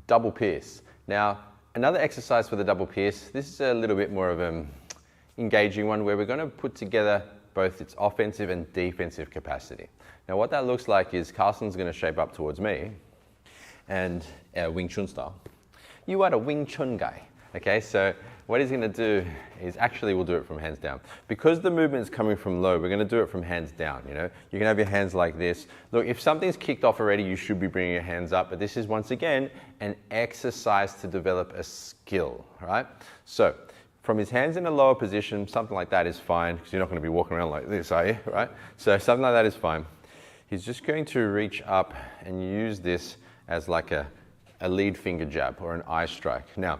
double pierce. Now, another exercise for the double pierce, this is a little bit more of an engaging one where we're going to put together both its offensive and defensive capacity. Now, what that looks like is Carlson's going to shape up towards me and Wing Chun style. You are a Wing Chun guy. Okay, so what he's going to do is actually we'll do it from hands down. Because the movement is coming from low, we're going to do it from hands down, you know. You can have your hands like this. Look, if something's kicked off already, you should be bringing your hands up, but this is once again an exercise to develop a skill, right? So from his hands in a lower position, something like that is fine, because you're not going to be walking around like this, are you, right? So something like that is fine. He's just going to reach up and use this as like a lead finger jab or an eye strike. Now,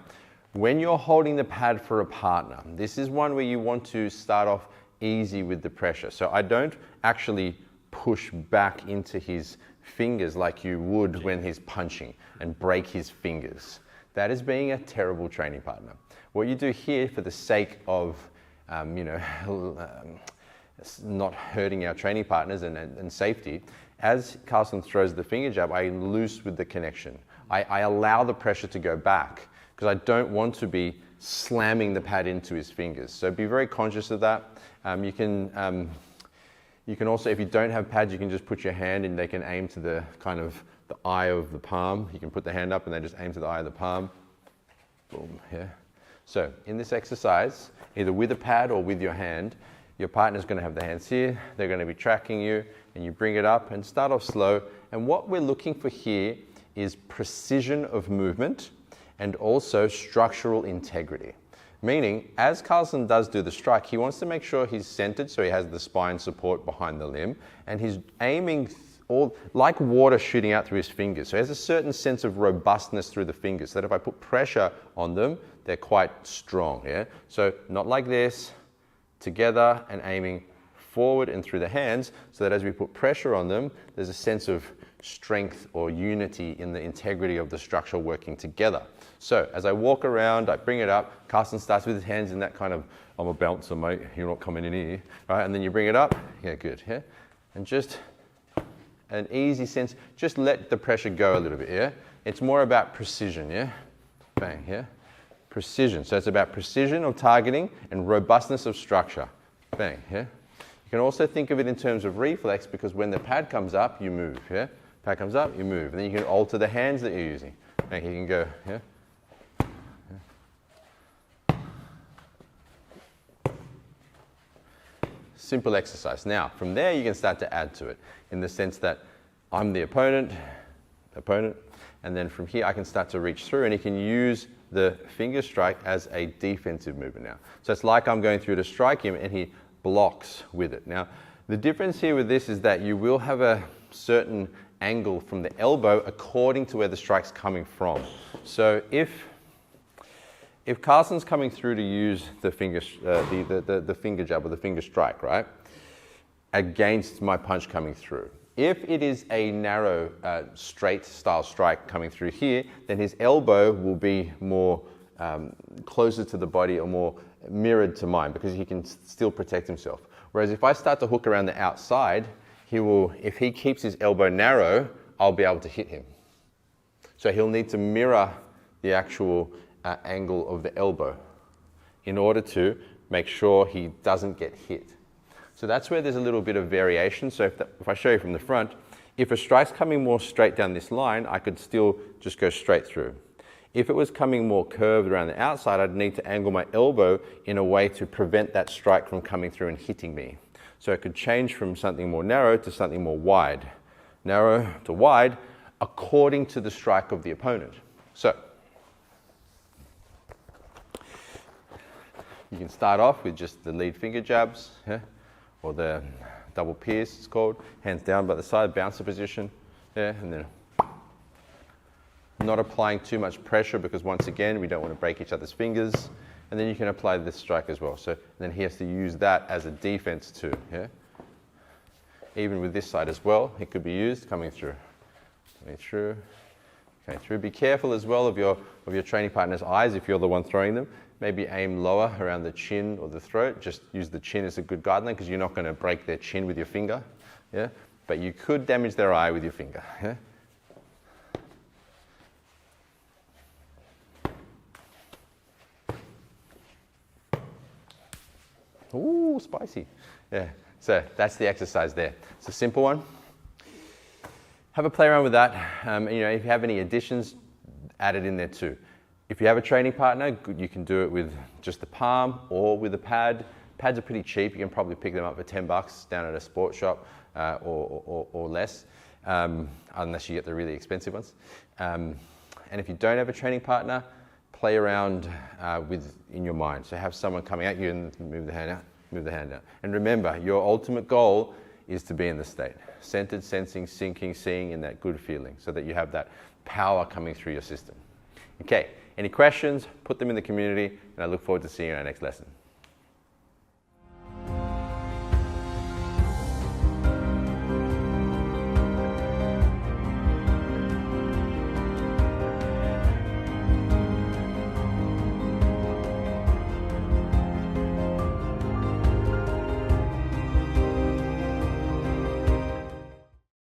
when you're holding the pad for a partner, this is one where you want to start off easy with the pressure. So I don't actually push back into his fingers like you would when he's punching and break his fingers. That is being a terrible training partner. What you do here for the sake of, not hurting our training partners and safety, as Carlson throws the finger jab, I loose with the connection. I allow the pressure to go back, because I don't want to be slamming the pad into his fingers. So be very conscious of that. You can also, if you don't have pads, you can just put your hand and they can aim to the kind of the eye of the palm. You can put the hand up and they just aim to the eye of the palm. Boom, yeah. So in this exercise, either with a pad or with your hand, your partner's going to have the hands here. They're going to be tracking you, and you bring it up and start off slow. And what we're looking for here is precision of movement and also structural integrity. Meaning, as Carlson does do the strike, he wants to make sure he's centered so he has the spine support behind the limb, and he's aiming all like water shooting out through his fingers. So he has a certain sense of robustness through the fingers, so that if I put pressure on them, they're quite strong, yeah? So not like this, together and aiming forward and through the hands, so that as we put pressure on them, there's a sense of strength or unity in the integrity of the structure working together. So as I walk around, I bring it up, Carlson starts with his hands in that kind of, I'm a bouncer, mate, you're not coming in here, right? And then you bring it up, yeah, good, yeah? And just an easy sense, just let the pressure go a little bit, yeah? It's more about precision, yeah? Bang, yeah? Precision, so it's about precision of targeting and robustness of structure. Bang, yeah? You can also think of it in terms of reflex, because when the pad comes up, you move, yeah? Pad comes up, you move. And then you can alter the hands that you're using. Bang, you can go, yeah? Simple exercise. Now, from there, you can start to add to it in the sense that I'm the opponent, and then from here, I can start to reach through, and you can use the finger strike as a defensive movement now. So it's like I'm going through to strike him, and he blocks with it. Now, the difference here with this is that you will have a certain angle from the elbow according to where the strike's coming from. So if Carlson's coming through to use the finger, the finger jab or the finger strike, right, against my punch coming through. If it is a narrow, straight style strike coming through here, then his elbow will be more closer to the body or more mirrored to mine, because he can still protect himself. Whereas if I start to hook around the outside, he will, if he keeps his elbow narrow, I'll be able to hit him. So he'll need to mirror the actual angle of the elbow in order to make sure he doesn't get hit. So that's where there's a little bit of variation. So if I show you from the front, if a strike's coming more straight down this line, I could still just go straight through. If it was coming more curved around the outside, I'd need to angle my elbow in a way to prevent that strike from coming through and hitting me. So it could change from something more narrow to something more wide. Narrow to wide, according to the strike of the opponent. So you can start off with just the lead finger jabs, yeah? Or the double pierce, it's called. Hands down by the side, bouncer position, yeah? And then not applying too much pressure, because once again, we don't want to break each other's fingers. And then you can apply this strike as well. So then he has to use that as a defense too, yeah? Even with this side as well, it could be used coming through. Coming through, coming through. Be careful as well of your training partner's eyes if you're the one throwing them. Maybe aim lower around the chin or the throat. Just use the chin as a good guideline, because you're not going to break their chin with your finger, yeah? But you could damage their eye with your finger, yeah? Ooh, spicy. Yeah, so that's the exercise there. It's a simple one. Have a play around with that. If you have any additions, add it in there too. If you have a training partner, you can do it with just the palm or with a pad. Pads are pretty cheap. You can probably pick them up for $10 down at a sports shop or less, unless you get the really expensive ones. And if you don't have a training partner, play around in your mind. So have someone coming at you and move the hand out, move the hand out. And remember, your ultimate goal is to be in the state. Centered, sensing, syncing, seeing, and that good feeling, so that you have that power coming through your system. Okay, any questions, put them in the community, and I look forward to seeing you in our next lesson.